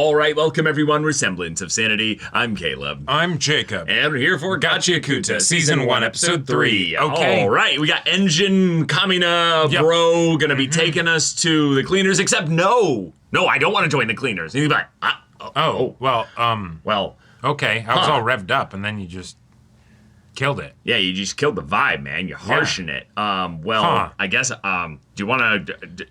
All right, welcome everyone. We're Semblance of Sanity. I'm Caleb. I'm Jacob. And we're here for Gachiakuta, Season 1, Episode 3. Okay. All right, we got Engine Kamina, bro, gonna be taking us to the cleaners, except no, I don't want to join the cleaners. And he's like, well, okay, I was all revved up, and then you just killed it. Yeah, you just killed the vibe, man. You're harshing it. I guess, do you want to...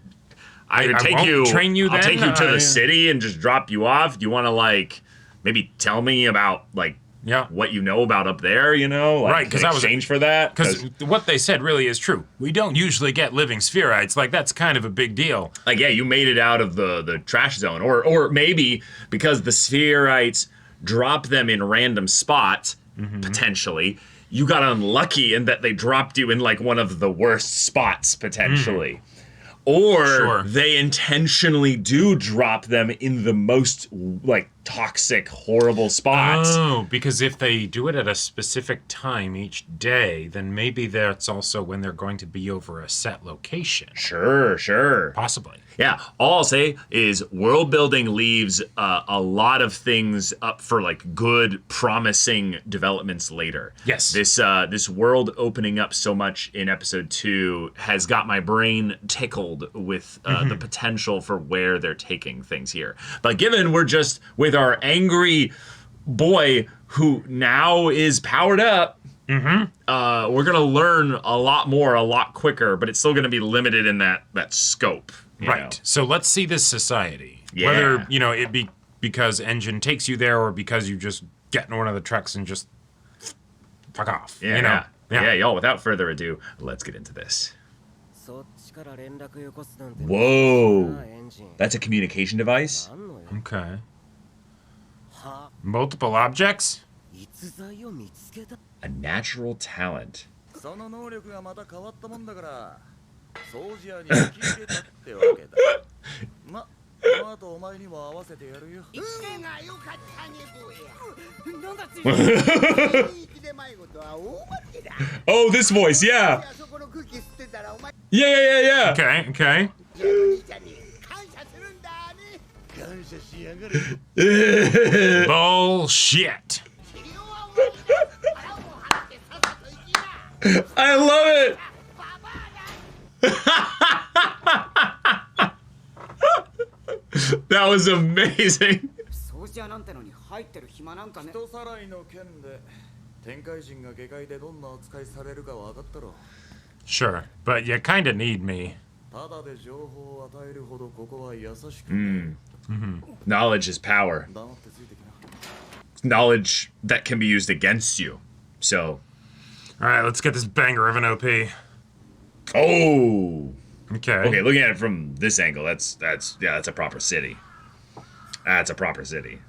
I'll take you to the city and just drop you off. Do you want to, like, maybe tell me about, like, what you know about up there, you know? Like, right, because I was exchange for that. Because what they said really is true. We don't usually get living spherites. Like, that's kind of a big deal. Like, yeah, you made it out of the trash zone. Or maybe because the spherites drop them in random spots, potentially, you got unlucky in that they dropped you in, like, one of the worst spots, potentially. Or they intentionally do drop them in the most, like, toxic, horrible spots. Oh, because if they do it at a specific time each day, then maybe that's also when they're going to be over a set location. Sure. Possibly. Yeah, all I'll say is world building leaves a lot of things up for, like, good, promising developments later. Yes. This world opening up so much in episode 2 has got my brain tickled with the potential for where they're taking things here. But given we're just with our angry boy who now is powered up, we're gonna learn a lot more, a lot quicker, but it's still gonna be limited in that scope. Right. Know? So let's see this society. Yeah. Whether, it be because Engine takes you there or because you just get in one of the trucks and just fuck off. Yeah. Y'all, without further ado, let's get into this. Whoa. That's a communication device? Okay. Multiple objects? A natural talent. Oh, this voice, yeah. Yeah. Okay. Bullshit. I love it. That was amazing. Sure, but you kind of need me. Knowledge is power. Knowledge that can be used against you. So, all right, let's get this banger of an OP. Oh. Okay, looking at it from this angle, that's a proper city. That's a proper city.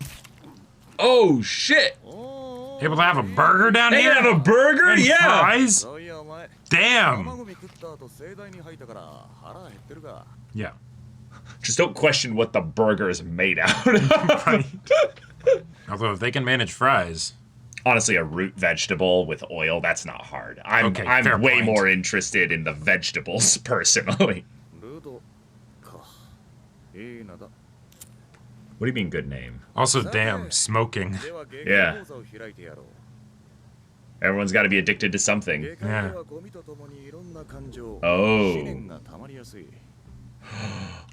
Oh shit! Able to have a burger down here? They have a burger? And yeah! Fries? Damn! Yeah. Just don't question what the burger is made out of. Right. Although if they can manage fries. Honestly, a root vegetable with oil, that's not hard. I'm way more interested in the vegetables, personally. What do you mean, good name? Also, damn, smoking. Yeah. Everyone's got to be addicted to something. Yeah. Oh.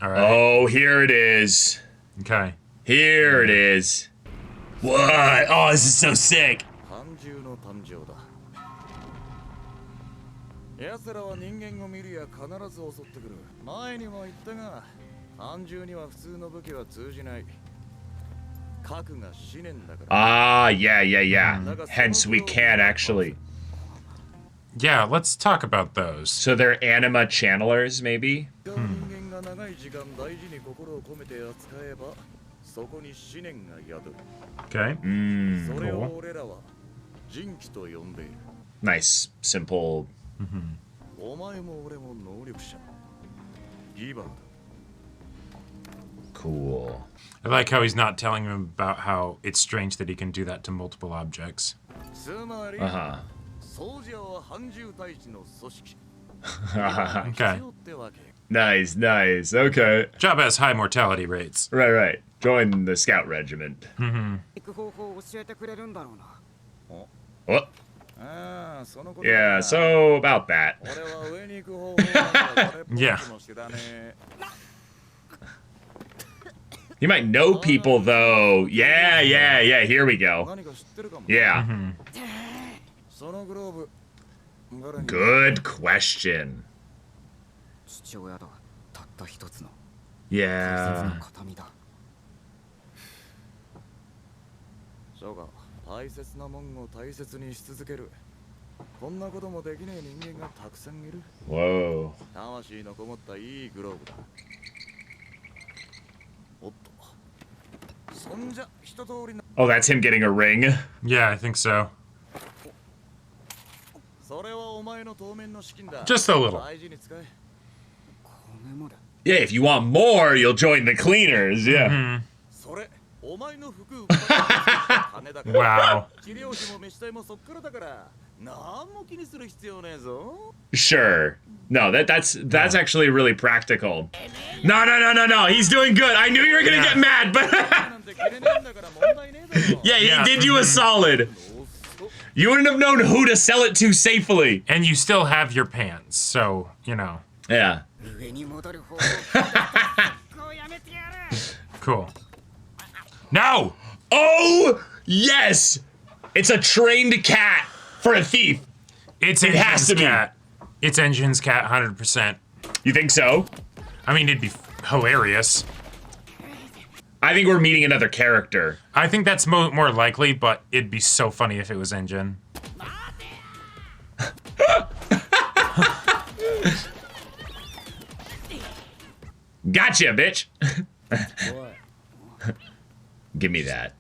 All right. Oh, here it is. Okay. Here it is. What? Oh, this is so sick. Ah, yeah. Hence, we can't actually. Yeah, let's talk about those. So they're anima channelers, maybe? Okay. Cool. Nice, simple. Cool. I like how he's not telling him about how it's strange that he can do that to multiple objects. Uh-huh. Okay. Nice, nice. Okay. Job has high mortality rates. Right, right. Join the scout regiment. What? Yeah, so about that. Yeah. You might know people, though. Yeah, yeah, yeah. Here we go. Yeah. Good question. Yeah. 大切なもんを大切にし続ける。こんなこともできねえ人間がたくさんいる。 Whoa. 魂のこもったいいグローブだ。おっと。そんじゃ一通りな。 Oh, that's him getting a ring? Yeah, I think so. それはお前の当面の資金だ。 Just a little. 大事に使え。金まで。 Yeah, if you want more, you'll join the cleaners. Yeah. それ。 Wow. Sure. No, that's actually really practical. No. He's doing good. I knew you were gonna get mad, but yeah, he did you a solid. You wouldn't have known who to sell it to safely. And you still have your pants, so, you know. Yeah. Cool. No! Oh, yes! It's a trained cat for a thief. It has to be. Cat. It's Engine's cat, 100%. You think so? I mean, it'd be hilarious. I think we're meeting another character. I think that's more likely, but it'd be so funny if it was Engine. Gotcha, bitch. Give me that.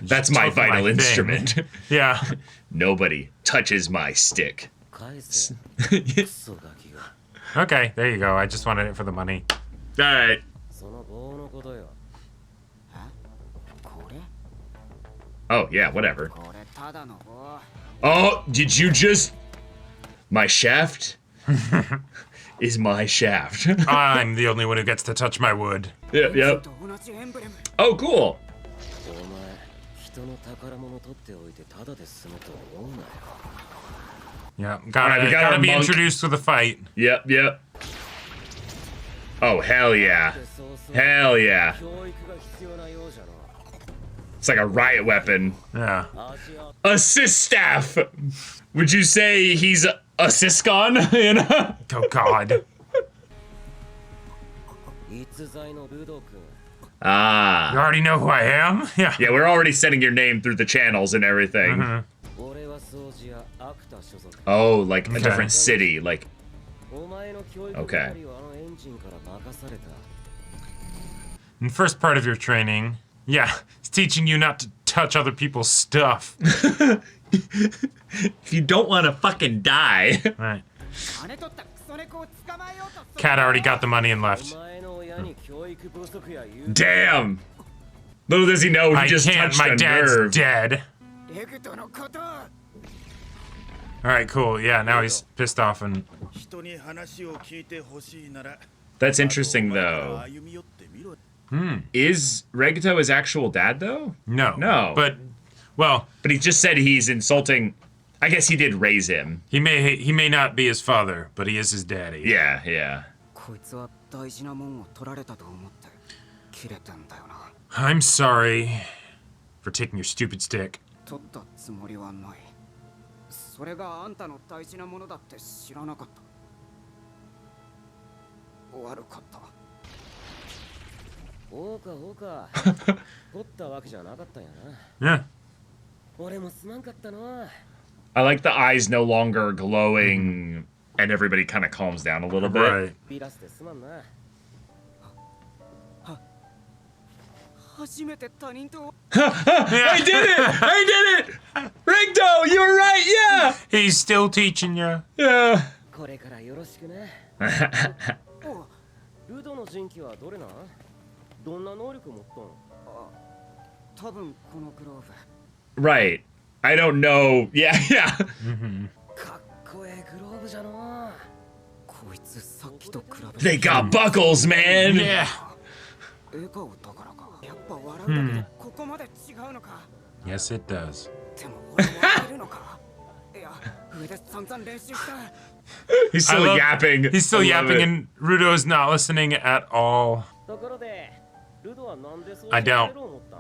That's my vital instrument. Yeah. Nobody touches my stick. Okay, there you go. I just wanted it for the money. Alright. Oh, yeah, whatever. Oh, did you just... My shaft is my shaft. I'm the only one who gets to touch my wood. Yep. Oh, cool. Yeah, Alright, we got gotta our be monk. introduced with a fight. Yep. Oh, hell yeah. Hell yeah. It's like a riot weapon. Yeah. Assist staff! Would you say he's a Siscon? You know? Oh, God. Ah. You already know who I am? Yeah. Yeah, we're already sending your name through the channels and everything. Oh, like a different city, like... Okay. In the first part of your training, yeah, it's teaching you not to touch other people's stuff. If you don't want to fucking die. Right. Cat already got the money and left. Damn! Little does he know he just touched my a dad's nerve. dead. Alright, cool. Yeah, now he's pissed off and... That's interesting, though. Is Regito his actual dad, though? No. No. But, well... But he just said he's insulting... I guess he did raise him. He may not be his father, but he is his daddy. Yeah. I'm sorry for taking your stupid stick. Yeah. I like the eyes no longer glowing, and everybody kind of calms down a little bit. Right. I did it! Rigdo, you were right, yeah! He's still teaching you. Yeah. Right. I don't know. Yeah. They got buckles, man. Yeah. 笑顔だからかやっぱ笑うだけでここまで違うのか Yes, it does. でも俺も笑えるのかいや上で散々練習した He's still yapping. He's still I love yapping, it. and Rudo is not listening at all. ところでルドはなんでそう I don't. 思ったん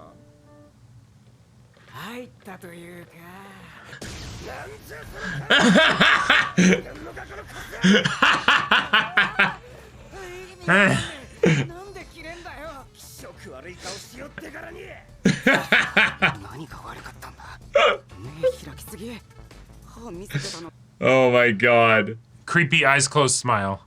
入ったというか なんで切れんだよ気色悪い顔しよってからに何が悪かったんだ目開きすぎ歯見せてたの Oh my god. Creepy eyes closed smile.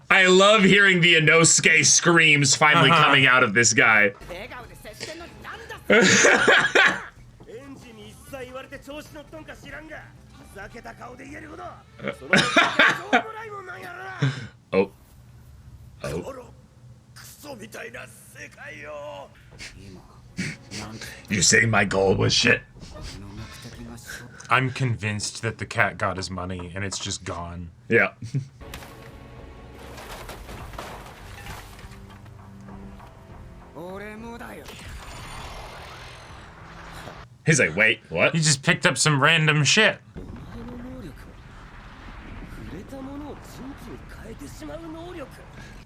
I love hearing the Inosuke screams finally coming out of this guy. 笑顔で接してんのになんだエンジンに一切言われて調子乗っとんか知らんがふざけた顔で言えるほどそのしょうもないもんなんやろな Oh. Oh. このクソみたいな世界よ You're saying my goal was shit. I'm convinced that the cat got his money and it's just gone. Yeah. He's like, wait, what? He just picked up some random shit. お前の能力は触れたものを人気に変えてしまう能力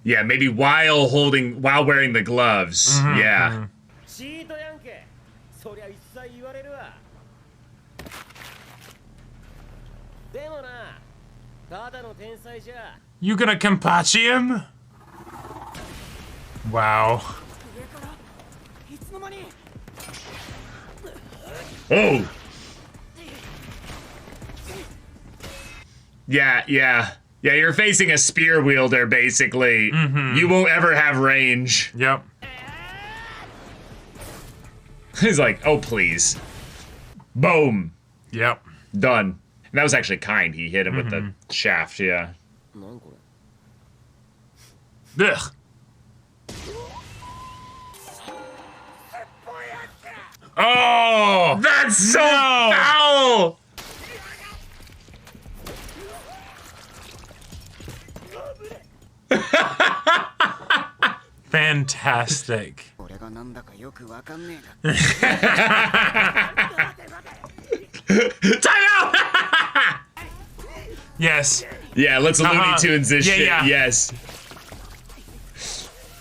Yeah, maybe while wearing the gloves. Yeah. チートやんけそりゃ一切言われるわでもなただの天才じゃ You gonna Kenpachi him? Wow. 上からいつの間に Oh. Yeah, yeah. Yeah, you're facing a spear wielder, basically. You won't ever have range. Yep. He's like, oh, please. Boom. Yep. Done. And that was actually kind. He hit him with the shaft, yeah. なんこれ Ugh. Oh! That's so foul! Fantastic. 俺がなんだかよくわかんねえが Time out! Yes. Yeah, let's Looney Tunes this Yeah, shit. yeah. Yes.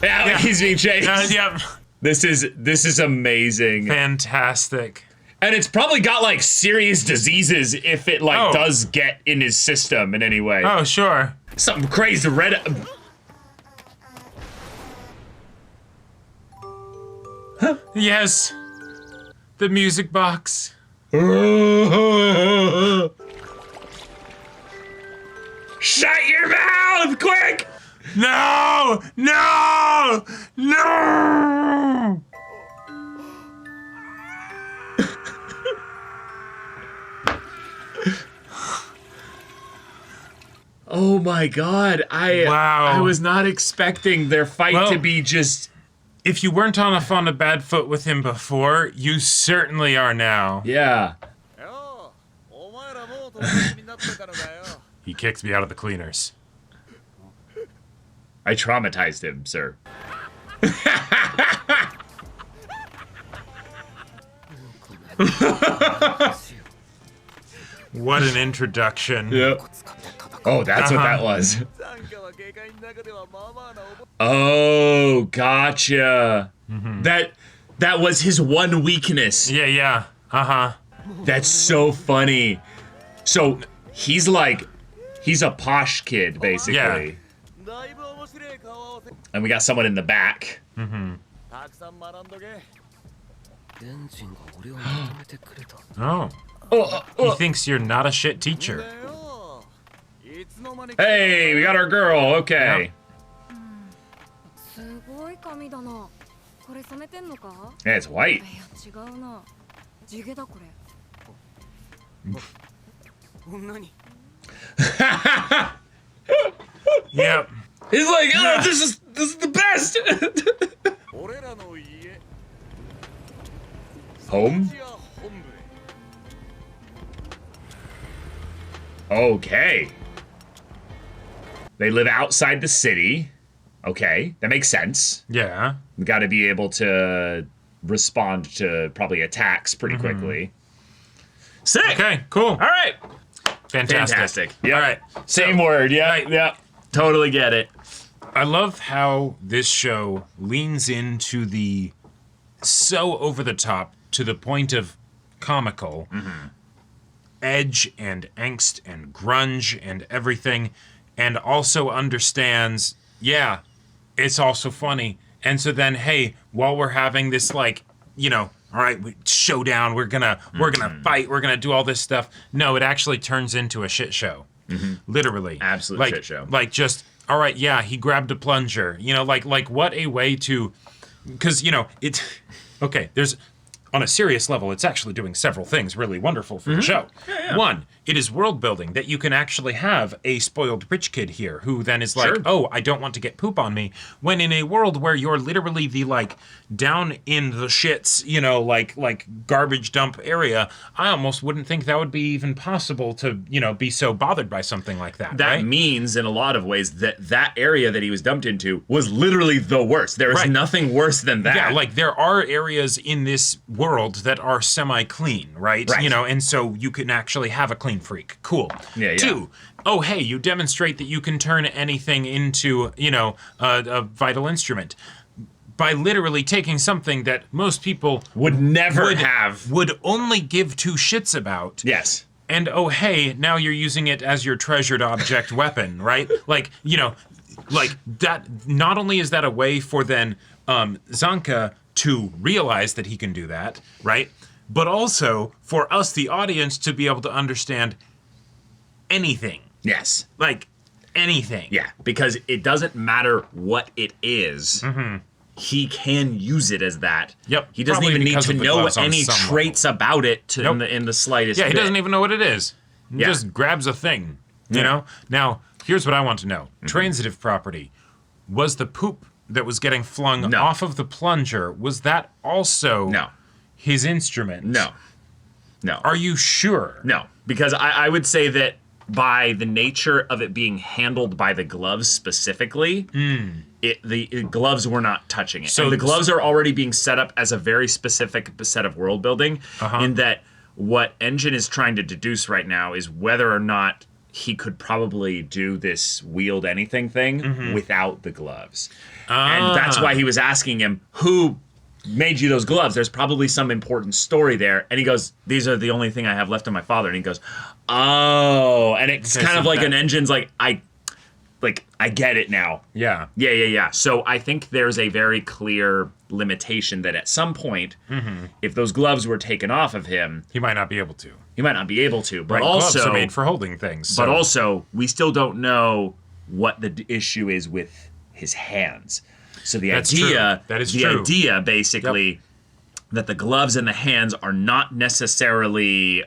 Yeah, he's being chased. Yep. This is amazing. Fantastic. And it's probably got like serious diseases if it like Oh. does get in his system in any way. Oh, sure. Something crazy red. Yes. The music box. Shut your mouth, quick! No! No! No! Oh my god, Wow. I was not expecting their fight Well- to be just If you weren't on a bad foot with him before, you certainly are now. yeah. よお前らもう友達になってたのかよ He kicked me out of the cleaners. I traumatized him, sir. What an introduction. Yep. Oh, that's what that was. 残価は警戒の中ではまあまあな覚 Oh, gotcha. That was his one weakness. Yeah, yeah. Uh-huh. That's so funny. So he's a posh kid, basically. Yeah. えだいぶ面白い顔合わせ And we got someone in the back. たくさん学んどけエンジンが俺を認めてくれた Oh. Oh, He thinks you're not a shit teacher. だよいつの間に hey, we got our girl. Okay. すごい髪だな。これ染めてんのか？ Yeah, it's white. いや違うな。地毛だこれ。女に Yep. He's like, oh, this is the best. 俺らの家 Home? ジア本部へ Okay. They live outside the city. Okay, that makes sense. Yeah. We got to be able to respond to probably attacks pretty quickly. Sick. Okay, cool. All right. Fantastic. Yeah. All right. Same word. Yeah. Yeah. Totally get it. I love how this show leans into the so over the top to the point of comical edge and angst and grunge and everything, and also understands, yeah, it's also funny. And so then, hey, while we're having this, like, you know, all right, showdown, we're gonna fight, we're gonna do all this stuff. No, it actually turns into a shit show. Literally. Absolute shit show. Like, just, all right, yeah, he grabbed a plunger. You know, like what a way to, because, you know, it's, okay, there's, on a serious level, it's actually doing several things really wonderful for the show. One, it is world building that you can actually have a spoiled rich kid here who then is like, oh, I don't want to get poop on me. When in a world where you're literally the, like, down in the shits, you know, like garbage dump area, I almost wouldn't think that would be even possible to, you know, be so bothered by something like that. That right? means, in a lot of ways, that area that he was dumped into was literally the worst. There is nothing worse than that. Yeah, like there are areas in this world that are semi-clean, right? You know, and so you can actually have a clean freak. Cool. Yeah. Two, oh, hey, you demonstrate that you can turn anything into, you know, a vital instrument by literally taking something that most people would never have. Would only give two shits about. Yes. And oh, hey, now you're using it as your treasured object weapon, right? Like, you know, like that. Not only is that a way for then Zanka to realize that he can do that, right? But also for us, the audience, to be able to understand anything. Yes. Like anything. Yeah, because it doesn't matter what it is. He can use it as that. Yep. He doesn't Probably even need because to of the know gloves on any some traits about it to, in the slightest Yeah, he bit. doesn't even know what it is. He Yeah. just grabs a thing, you know? Now, here's what I want to know. Transitive property. Was the poop that was getting flung off of the plunger, was that also his instrument? No. Are you sure? No, because I would say that by the nature of it being handled by the gloves specifically, the gloves were not touching it. So and the gloves are already being set up as a very specific set of world building, in that what Engine is trying to deduce right now is whether or not he could probably do this wield anything thing without the gloves. And that's why he was asking him, who made you those gloves? There's probably some important story there. And he goes, these are the only thing I have left of my father. And he goes, oh. And it's kind of like an Engine's like, I get it now. Yeah. Yeah. So I think there's a very clear limitation that at some point, if those gloves were taken off of him, He might not be able to. But Right, also, gloves are made for holding things. So. but also, we still don't know what the issue is with his hands. So the That's idea, true. That is the true. idea basically that the gloves and the hands are not necessarily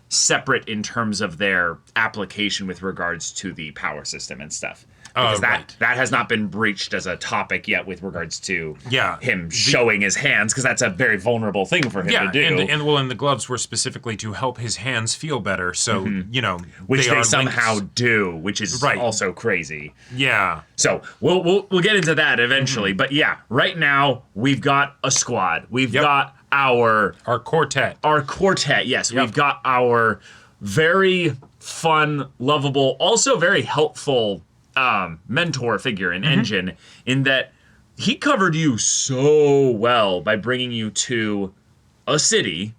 separate in terms of their application with regards to the power system and stuff. Because that has not been breached as a topic yet with regards to him showing his hands, because that's a very vulnerable thing for him to do. And the gloves were specifically to help his hands feel better. So you know, which they are somehow linked. do, which is also crazy. Yeah. So we'll get into that eventually. But yeah, right now we've got a squad. We've got our quartet. Yes, we've got our very fun, lovable, also very helpful mentor figure in Engine, in that he covered you so well by bringing you to a city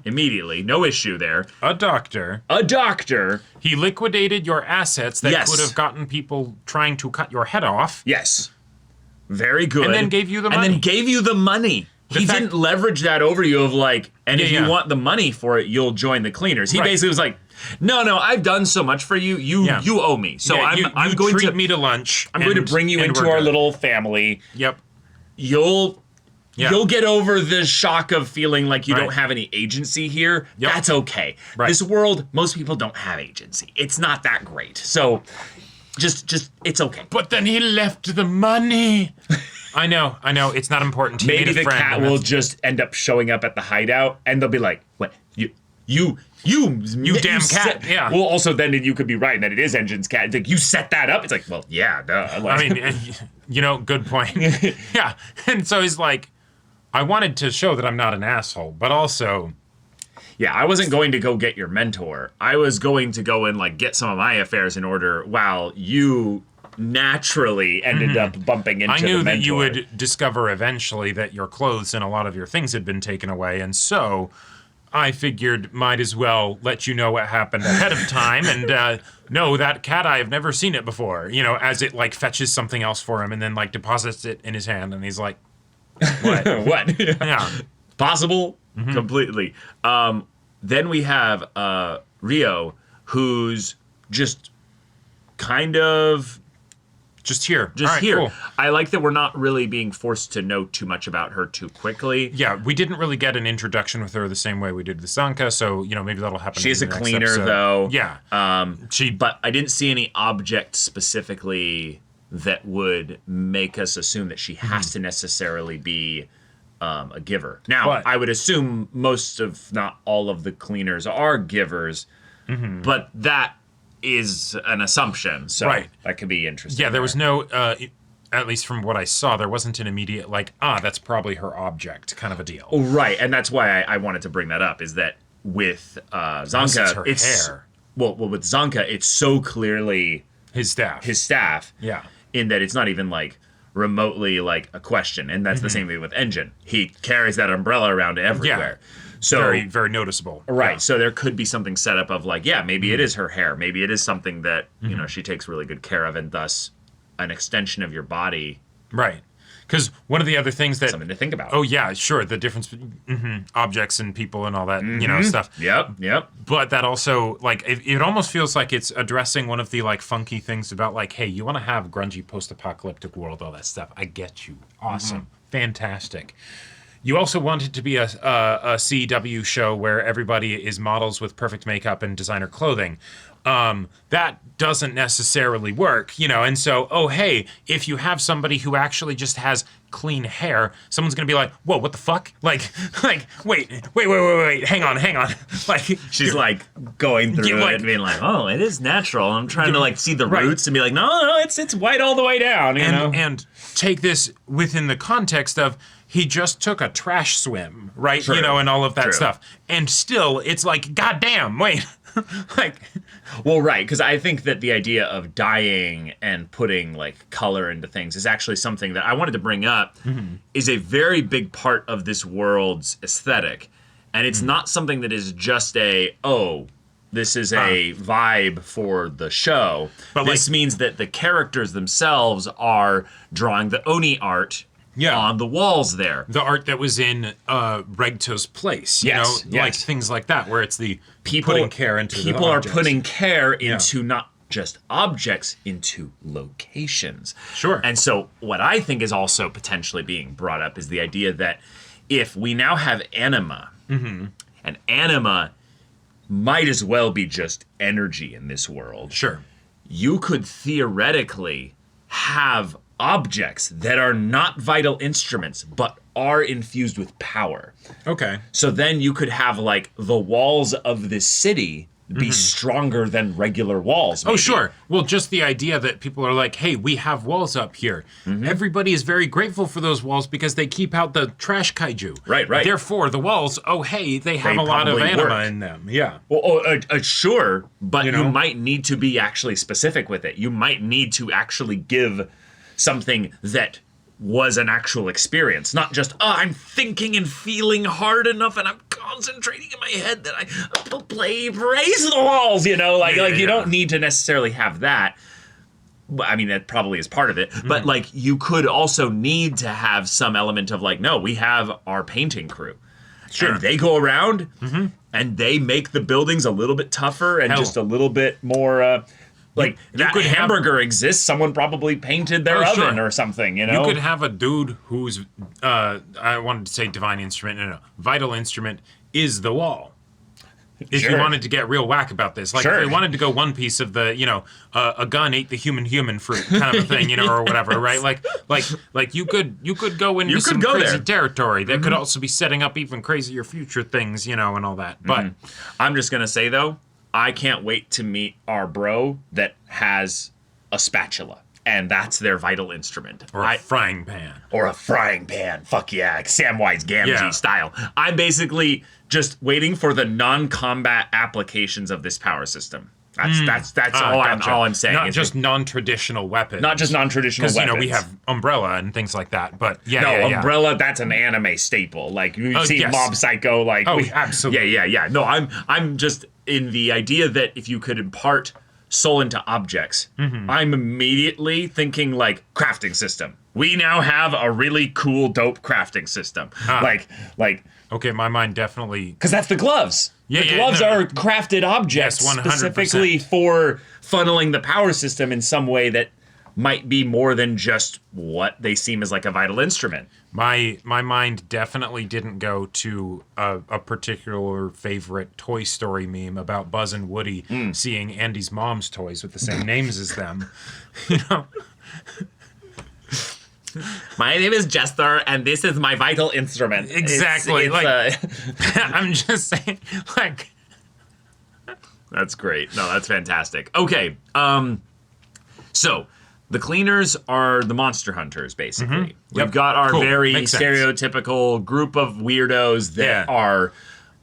immediately. No issue there. A doctor. He liquidated your assets that could have gotten people trying to cut your head off. Yes. Very good. And then gave you the money. He didn't leverage that over you of like, and if you want the money for it, you'll join the cleaners. He basically was like, no, I've done so much for you. You owe me. So I'm going to treat me to lunch. I'm going to bring you into our little family. Yep. You'll get over the shock of feeling like you don't have any agency here. Yep. That's okay. Right. This world, most people don't have agency. It's not that great. So just it's okay. But then he left the money. I know. It's not important. Maybe the cat will just end up showing up at the hideout, and they'll be like, "What? you damn cat. Yeah. Well, also then you could be right that it is Engine's cat. It's like, you set that up. It's like, well, yeah, duh. Like, I mean, good point. Yeah. And so he's like, I wanted to show that I'm not an asshole, but also... Yeah, I wasn't going to go get your mentor. I was going to go and like get some of my affairs in order while you naturally ended up bumping into the mentor. I knew that you would discover eventually that your clothes and a lot of your things had been taken away, and so I figured might as well let you know what happened ahead of time, and no, that cat eye, I've never seen it before, you know, as it like fetches something else for him and then like deposits it in his hand, and he's like, what? What? Yeah. Possible? Completely. Then we have Rio, who's just kind of... Just here. Just All right, here. cool. I like that we're not really being forced to know too much about her too quickly. Yeah, we didn't really get an introduction with her the same way we did with Zanka, so, you know, maybe that'll happen. She is in a the next cleaner, episode. though. Yeah. But I didn't see any object specifically that would make us assume that she has to necessarily be a giver. Now, But- I would assume most, if not all, of the cleaners are givers, but that is an assumption, so Right. that could be interesting. Yeah, there was no, at least from what I saw, there wasn't an immediate, like, that's probably her object kind of a deal. Oh, right, and that's why I wanted to bring that up, is that with Unless Zanka, it's her hair. Well, with Zanka, it's so clearly His staff. his staff, Yeah. in that it's not even like remotely like a question, and that's the same thing with Engine. He carries that umbrella around everywhere. So Very, very noticeable. right, Yeah. so there could be something set up of like, yeah, maybe it is her hair, maybe it is something that you know she takes really good care of, and thus an extension of your body. Right. Because one of the other things that... Something to think about. Oh, yeah, sure. The difference between objects and people and all that, you know, stuff. Yep. But that also, like, it almost feels like it's addressing one of the, like, funky things about, like, hey, you want to have grungy post-apocalyptic world, all that stuff. I get you. Awesome. Fantastic. You also want it to be a CW show where everybody is models with perfect makeup and designer clothing. That doesn't necessarily work, you know, and so, oh, hey, if you have somebody who actually just has clean hair, someone's gonna be like, whoa, what the fuck? Like, wait, hang on. Like, She's like going through Yeah, like- it and being like, oh, it is natural. I'm trying to like see the Right. roots and be like, no, it's white all the way down, you know? and take this within the context of he just took a trash swim, right? True. You know, and all of that True. stuff. And still, it's like, goddamn, wait. Like, Well, right, because I think that the idea of dyeing and putting like color into things is actually something that I wanted to bring up is a very big part of this world's aesthetic. And it's not something that is just this is a vibe for the show. But this means that the characters themselves are drawing the Oni art on the walls there. the art that was in Regto's place, you Yes, know, like yes. things like that, where it's the putting care into the people are objects. putting care into not just objects, into locations. Sure. And so what I think is also potentially being brought up is the idea that if we now have anima, and anima might as well be just energy in this world. Sure. You could theoretically have objects that are not vital instruments, but are infused with power. Okay. So then you could have like the walls of this city be stronger than regular walls. Oh, maybe. sure. Well, just the idea that people are like, hey, we have walls up here. Everybody is very grateful for those walls because they keep out the trash kaiju. Right. Therefore, the walls, oh, hey, they have They a lot of probably anima work. in them. Yeah. Well, sure, but You you, know? might need to be actually specific with it. You might need to actually give something that was an actual experience, not just, I'm thinking and feeling hard enough and I'm concentrating in my head that I praise the walls, you know? Like, Yeah. you don't need to necessarily have that. I mean, that probably is part of it, but like you could also need to have some element of like, no, we have our painting crew. Sure. And they go around and they make the buildings a little bit tougher and Hell. just a little bit more like you that could have- hamburger exists. Someone probably painted their Oh, sure. oven or something, you know? You could have a dude whose, I wanted to say divine instrument, no, vital instrument is the wall. If Sure. you wanted to get real whack about this, like Sure. if we wanted to go One Piece of the, a gun ate the human fruit kind of a thing, or whatever, right? Like you could go into some go crazy there. territory that could also be setting up even crazier future things, and all that. But I'm just gonna say though, I can't wait to meet our bro that has a spatula, and that's their vital instrument. or a frying pan. Or a frying pan. Fuck yeah, Samwise Gamgee Yeah. style. I'm basically just waiting for the non-combat applications of this power system. That's all Gotcha. I'm saying. Not is just non-traditional weapons. not just non-traditional because weapons. we have Umbrella and things like that. But No, Umbrella, that's an anime staple. Like you see yes. Mob Psycho, like absolutely. Yeah. No, I'm just in the idea that if you could impart soul into objects, I'm immediately thinking like crafting system. We now have a really cool, dope crafting system. Like Okay, my mind definitely. because that's the gloves. Yeah, the yeah, gloves no. are crafted objects Yes, 100%. specifically for funneling the power system in some way that might be more than just what they seem as like a vital instrument. My mind definitely didn't go to a particular favorite Toy Story meme about Buzz and Woody seeing Andy's mom's toys with the same names as them. My name is Jester, and this is my vital instrument. Exactly, I'm just saying, like. That's great. No, that's fantastic. Okay, so the cleaners are the monster hunters, basically. We've Yep. got our Cool. very Makes sense. stereotypical group of weirdos that Yeah. are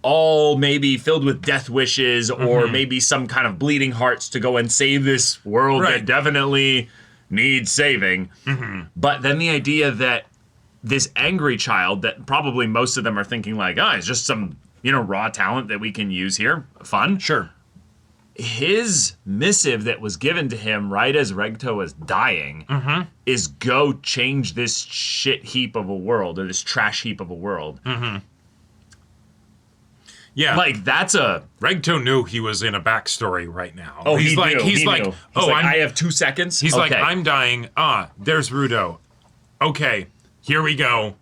all maybe filled with death wishes or maybe some kind of bleeding hearts to go and save this world that Right. definitely needs saving. But then the idea that this angry child that probably most of them are thinking like, oh, it's just some, raw talent that we can use here. Fun. Sure. His missive that was given to him right as Regto was dying is go change this shit heap of a world, or this trash heap of a world. Yeah. Like, that's a... Regto knew he was in a backstory right now. Oh, he's he like, knew. he's He like, knew. oh, I have 2 seconds? He's like, Okay. I'm dying. There's Rudo. Okay, here we go.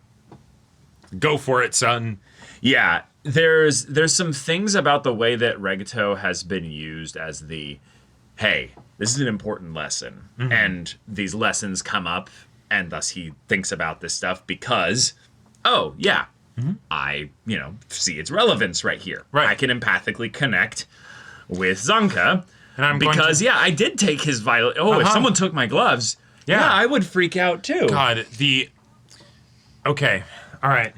Go for it, son. Yeah, there's some things about the way that Regto has been used as the, hey, this is an important lesson. And these lessons come up, and thus he thinks about this stuff because, oh, yeah, I, see its relevance right here. Right. I can empathically connect with Zanka. And I'm going because, to- yeah, I did take his vital... Oh, if someone took my gloves, Yeah. I would freak out too. God, okay, all right.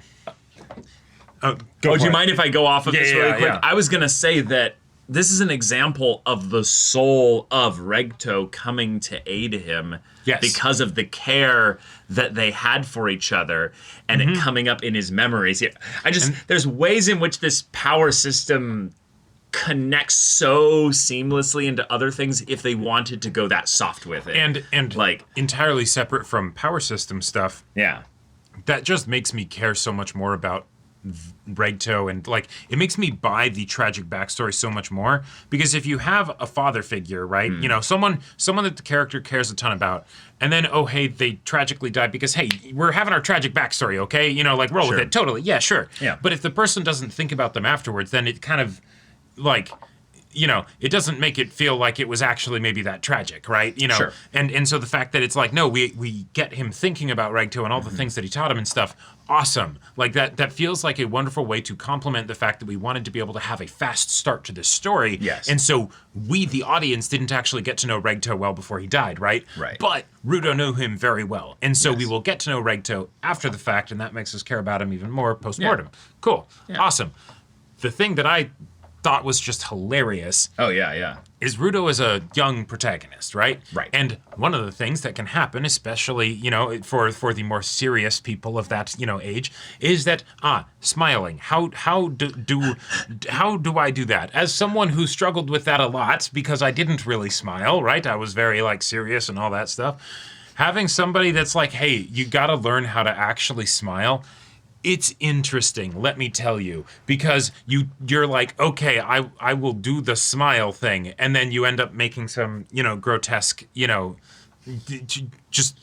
Go Oh, do for you it. mind if I go off of this really quick? yeah. I was going to say that this is an example of the soul of Regto coming to aid him Yes. because of the care that they had for each other and it coming up in his memories. There's ways in which this power system connects so seamlessly into other things if they wanted to go that soft with it. And like, entirely separate from power system stuff. yeah. That just makes me care so much more about Regto, and like it makes me buy the tragic backstory so much more, because if you have a father figure, right, someone that the character cares a ton about, and then hey, they tragically died because hey, we're having our tragic backstory, okay, like roll with Sure. it, totally, yeah, sure, Yeah. But if the person doesn't think about them afterwards, then it kind of like, it doesn't make it feel like it was actually maybe that tragic, right? Sure. And so the fact that it's like, no, we get him thinking about Regto and all the things that he taught him and stuff, awesome. Like that feels like a wonderful way to complement the fact that we wanted to be able to have a fast start to this story. Yes. And so we, the audience, didn't actually get to know Regto well before he died, right? Right. But Rudo knew him very well. And so Yes. we will get to know Regto after the fact, and that makes us care about him even more post-mortem. Cool. Yeah. Awesome. The thing that I thought was just hilarious Oh, yeah. is Rudo is a young protagonist, right? Right. And one of the things that can happen, especially, for the more serious people of that, age, is that smiling. How do I do that? As someone who struggled with that a lot because I didn't really smile, right? I was very serious and all that stuff. Having somebody that's like, "Hey, you got to learn how to actually smile." It's interesting, let me tell you, because you're like, okay, I will do the smile thing, and then you end up making some, grotesque, just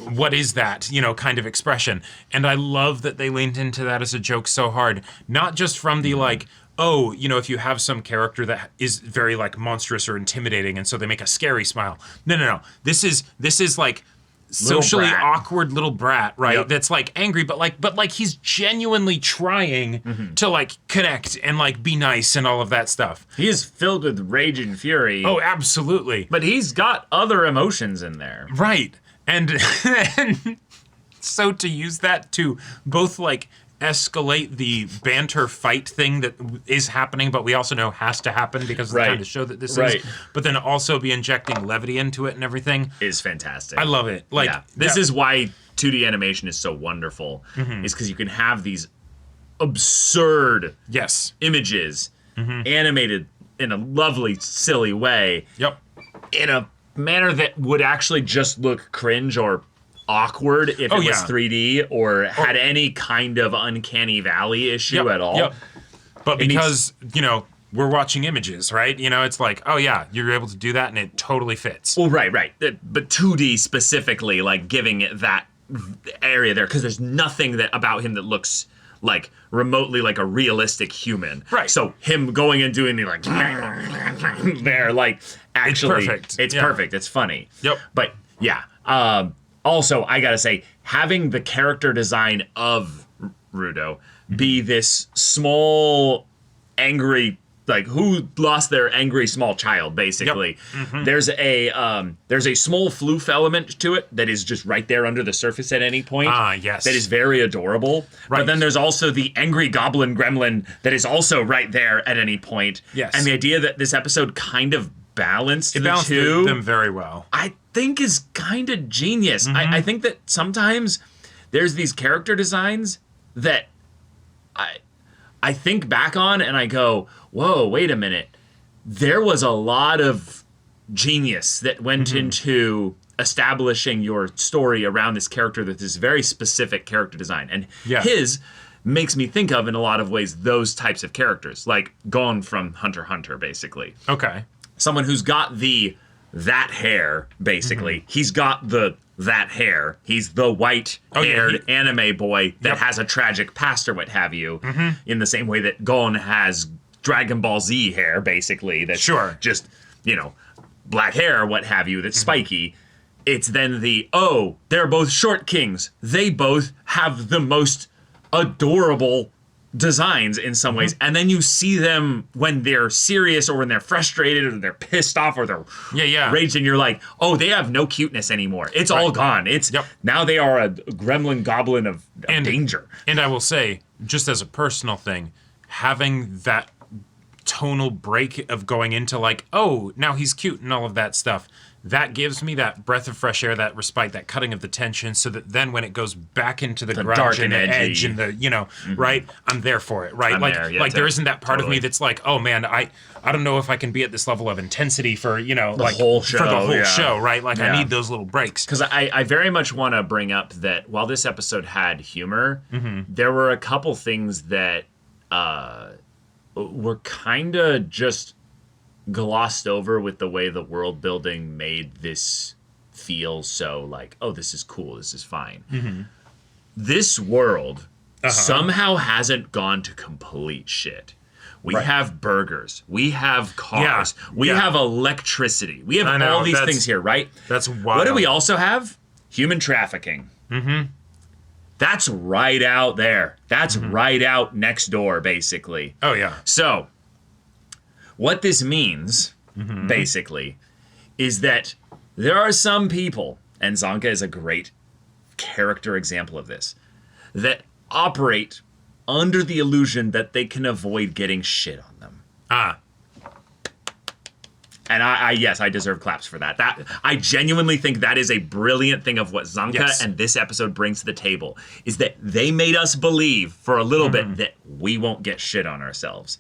what is that, kind of expression. And I love that they leaned into that as a joke so hard, not just from the like, oh, you know, if you have some character that is very like monstrous or intimidating, and so they make a scary smile. No. This is like socially brat. awkward little brat, right? Yep. That's like angry, but like he's genuinely trying to like connect and like be nice and all of that stuff. He is filled with rage and fury. Oh, absolutely. But he's got other emotions in there. Right. And so to use that to both like escalate the banter fight thing that is happening, but we also know has to happen because of the kind of show that this is, but then also be injecting levity into it and everything Is fantastic. I love it. Like This is why 2D animation is so wonderful, is because you can have these absurd yes. images animated in a lovely, silly way Yep. in a manner that would actually just look cringe or awkward if it was 3D or had any kind of uncanny valley issue at all. Yep. But because, you know, we're watching images, right? You know, it's like, oh yeah, you're able to do that and it totally fits. Well, right. But 2D specifically, like giving it that area there, because there's nothing that about him that looks like remotely like a realistic human. Right. So him going and doing the like there, like actually, It's perfect. It's Yeah. perfect. It's funny. Yep. But yeah. Also, I gotta say, having the character design of Rudo be this small, angry, like who lost their angry small child, basically. Yep. There's a small floof element to it that is just right there under the surface at any point. Ah, yes. That is very adorable. Right. But then there's also the angry goblin gremlin that is also right there at any point. Yes. And the idea that this episode kind of balanced the Balanced two them very well. I think is kind of genius. I think that sometimes there's these character designs that I think back on and I go, whoa, wait a minute. There was a lot of genius that went into establishing your story around this character with this very specific character design. And his makes me think of, in a lot of ways, those types of characters, like Gon from Hunter x Hunter, basically. Okay. Someone who's got that hair, basically. He's got that hair. He's the white-haired anime boy that has a tragic past or what have you, in the same way that Gon has Dragon Ball Z hair, basically. That's just, you know, black hair or what have you, that's spiky. It's then they're both short kings. They both have the most adorable designs in some ways, and then you see them when they're serious or when they're frustrated or they're pissed off or they're raging. You're like, oh, they have no cuteness anymore. It's all gone. It's now they are a gremlin goblin of danger. And I will say, just as a personal thing, having that tonal break of going into like, oh, now he's cute and all of that stuff, that gives me that breath of fresh air, that respite, that cutting of the tension, so that then when it goes back into the grunge dark and the and edge edgy. and the, you know, right, I'm there for it, right? I'm like, there, yeah, like there too. isn't that part of me that's like, oh man, I don't know if I can be at this level of intensity for, you know, like whole show, for the whole yeah. show, right? Like I need those little breaks. Because I very much want to bring up that while this episode had humor, there were a couple things that were kind of just glossed over with the way the world building made this feel so like, oh, this is cool, this is fine. This world somehow hasn't gone to complete shit. We have burgers, we have cars, we have electricity, we have all these things here, right? That's wild. What do we also have? Human trafficking. That's right out there. That's right out next door, basically. Oh yeah. So, what this means, basically, is that there are some people, and Zonka is a great character example of this, that operate under the illusion that they can avoid getting shit on them. And I deserve claps for that. I genuinely think that is a brilliant thing of what Zonka and this episode brings to the table, is that they made us believe for a little bit that we won't get shit on ourselves.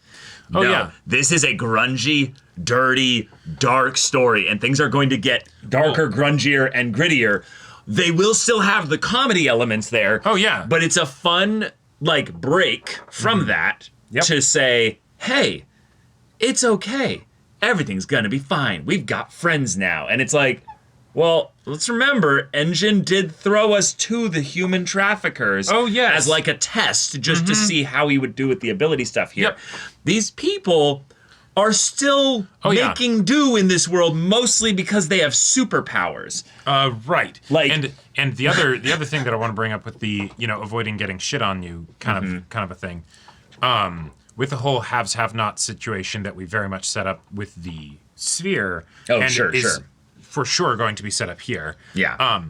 This is a grungy, dirty, dark story, and things are going to get darker, grungier, and grittier. They will still have the comedy elements there. Oh, yeah. But it's a fun, like, break from that to say, hey, it's okay. Everything's gonna be fine. We've got friends now. And it's like, Well, let's remember, Engine did throw us to the human traffickers. Oh, yes. As like a test, just to see how he would do with the ability stuff here. Yep. These people are still making do in this world, mostly because they have superpowers. Right. Like- and the other thing that I want to bring up with the, avoiding getting shit on you kind of a thing. With the whole haves have not situation that we very much set up with the sphere. Oh, and sure. For sure going to be set up here. Yeah.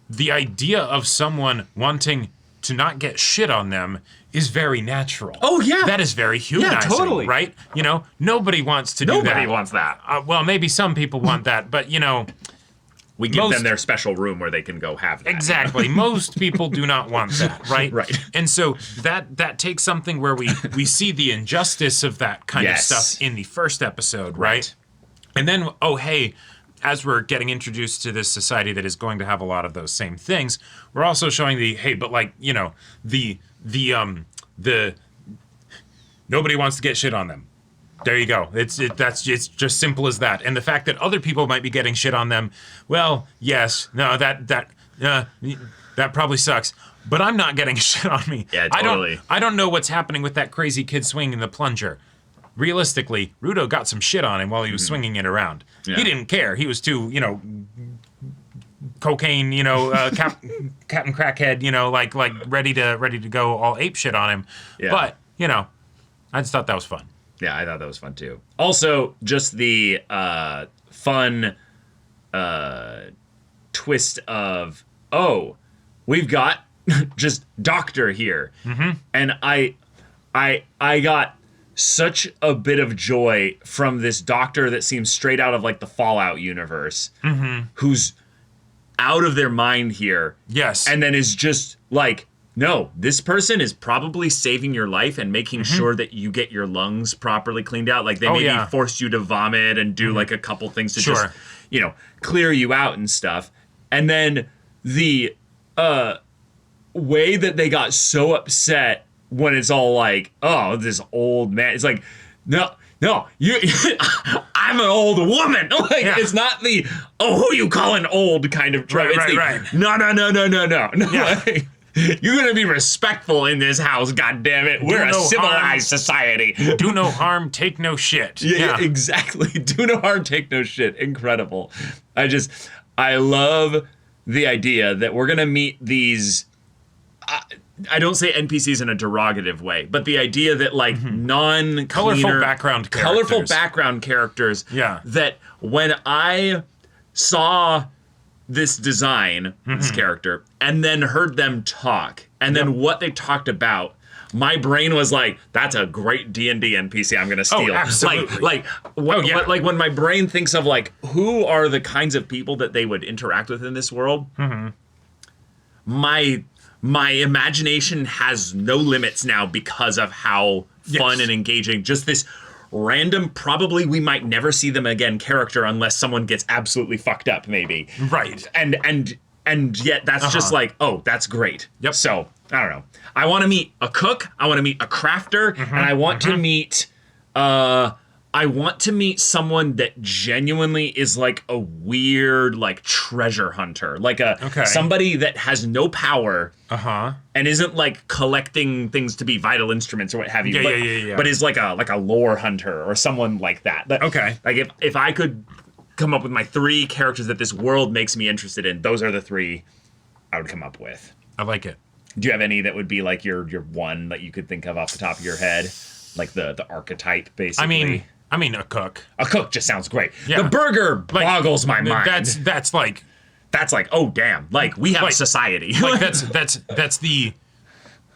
The idea of someone wanting to not get shit on them is very natural. Oh, yeah. That is very humanizing, totally. right? Nobody wants to do that. Nobody wants that. Well, maybe some people want that, but We give most- them their special room where they can go have that. exactly. Most people do not want that, right? Right. And so that takes something where we see the injustice of that kind of Yes. stuff in the first episode, right? And then, as we're getting introduced to this society that is going to have a lot of those same things, we're also showing the nobody wants to get shit on them. There you go. It's just simple as that. And the fact that other people might be getting shit on them, well, yes, no, that probably sucks. But I'm not getting shit on me. Yeah, totally. I don't know what's happening with that crazy kid swinging the plunger. Realistically, Rudo got some shit on him while he was swinging it around. Yeah. He didn't care. He was too, cocaine, Captain Crackhead, like ready to go all ape shit on him. Yeah. But, I just thought that was fun. Yeah, I thought that was fun too. Also, just the fun twist of, we've got just Doctor here. And I got such a bit of joy from this Doctor that seems straight out of like the Fallout universe, who's out of their mind here. Yes. And then is just like, no, this person is probably saving your life and making sure that you get your lungs properly cleaned out. Like they maybe forced you to vomit and do like a couple things to just, clear you out and stuff. And then the way that they got so upset when it's all like, oh, this old man. It's like, no, you. I'm an old woman. Like it's not the who you calling old kind of trope. Right. No. Yeah. Like, you're gonna be respectful in this house. God damn it, we're a no civilized harm. society. Do no harm, take no shit. Yeah, exactly. Do no harm, take no shit. Incredible. I love the idea that we're gonna meet these. I don't say NPCs in a derogative way, but the idea that like Colorful background characters. Yeah. That when I saw this design, this character, and then heard them talk, and then what they talked about, my brain was like, "That's a great D&D NPC. I'm gonna steal." Absolutely. Like when my brain thinks of like who are the kinds of people that they would interact with in this world. My imagination has no limits now because of how fun and engaging just this random, probably we might never see them again character unless someone gets absolutely fucked up, maybe. Right. And yet that's just like, that's great. Yep. So I don't know. I want to meet a cook. I want to meet a crafter, and I want to meet. I want to meet someone that genuinely is like a weird like treasure hunter, like somebody that has no power, and isn't like collecting things to be vital instruments or what have you, but is like a lore hunter or someone like that. Like if I could come up with my 3 characters that this world makes me interested in, those are the 3 I would come up with. I like it. Do you have any that would be like your one that you could think of off the top of your head, like the archetype basically? I mean, a cook. A cook just sounds great. Yeah. The burger boggles my mind. That's like, oh damn, like we have like, society. like that's the.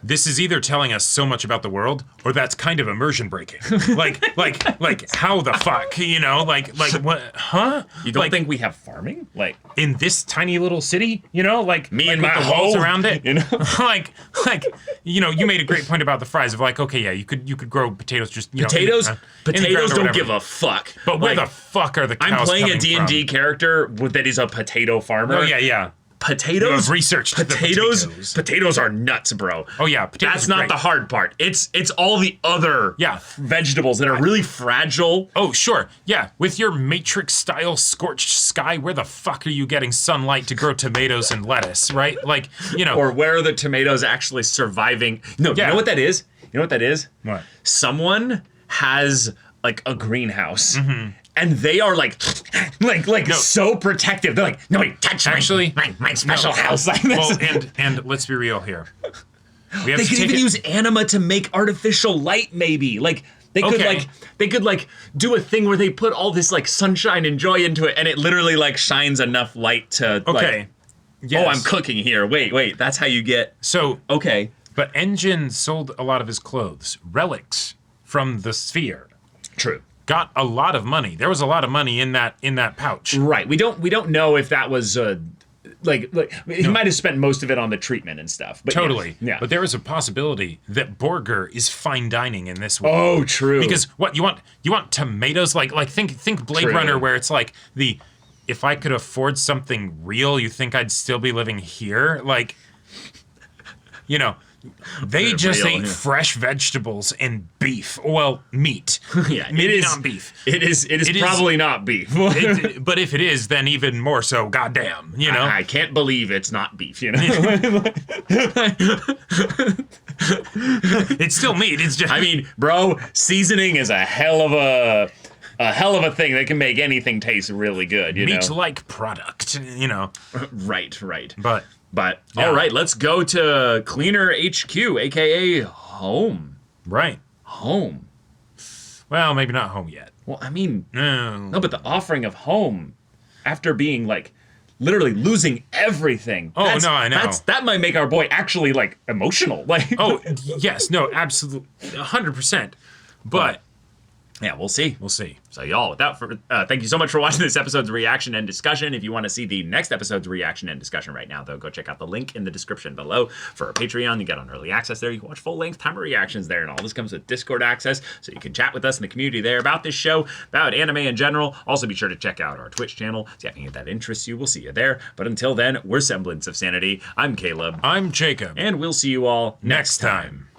This is either telling us so much about the world, or that's kind of immersion breaking. like how the fuck, like what? Huh? You don't think we have farming? Like in this tiny little city, like me and with my the walls hoe, around it, like you made a great point about the fries of like, okay, yeah, you could grow potatoes just potatoes. in the Potatoes ground or don't whatever. give a fuck. But where like, the fuck are the cows I'm playing a coming D&D from? character that is a potato farmer. Oh yeah. Potatoes. You have researched the potatoes. Potatoes are nuts, bro. Oh yeah, potatoes That's are not great. the hard part. It's all the other vegetables that are really fragile. Oh, sure. Yeah, with your Matrix-style scorched sky, where the fuck are you getting sunlight to grow tomatoes and lettuce, right? Like, you know. Or where are the tomatoes actually surviving? No, you know what that is? You know what that is? What? Someone has like a greenhouse. And they are like so protective. They're like, nobody touch my special house like this. Well, and let's be real here. We have They to could take even it. use anima to make artificial light, maybe. Like they could do a thing where they put all this like sunshine and joy into it, and it literally like shines enough light to Okay. Yes. Oh, I'm cooking here. Wait, that's how you get. So Okay. But Engine sold a lot of his clothes, relics from the sphere. True. Got a lot of money. There was a lot of money in that pouch. Right. We don't know if that was like he might have spent most of it on the treatment and stuff. But Totally. Yeah. But there is a possibility that Borger is fine dining in this one. Oh, true. Because what you want tomatoes like think Blade True. Runner, where it's like if I could afford something real, you think I'd still be living here? Like, you know, they just real, ate yeah. fresh vegetables and beef. Well, meat. Yeah, Maybe it is not beef. It is probably not beef. But if it is, then even more so. Goddamn, you know. I can't believe it's not beef. You know. It's still meat. It's just. I mean, bro, seasoning is a hell of a thing that can make anything taste really good. You know. meat-like product. You know. Right. But All yeah. right, let's go to Cleaner HQ, aka home. right. Home. Well, maybe not home yet. Well, I mean, No. no, but the offering of home after being like literally losing everything. Oh, no, I know. That might make our boy actually like emotional. Like, Oh, yes, no, absolutely, 100%. But yeah, we'll see. we'll see. So y'all, thank you so much for watching this episode's reaction and discussion. If you want to see the next episode's reaction and discussion right now, though, go check out the link in the description below for our Patreon. You get on early access there. You can watch full-length timer reactions there, and all this comes with Discord access, so you can chat with us in the community there about this show, about anime in general. Also, be sure to check out our Twitch channel. See if that interests you. We'll see you there. But until then, we're Semblance of Sanity. I'm Caleb, I'm Jacob. and we'll see you all Next time.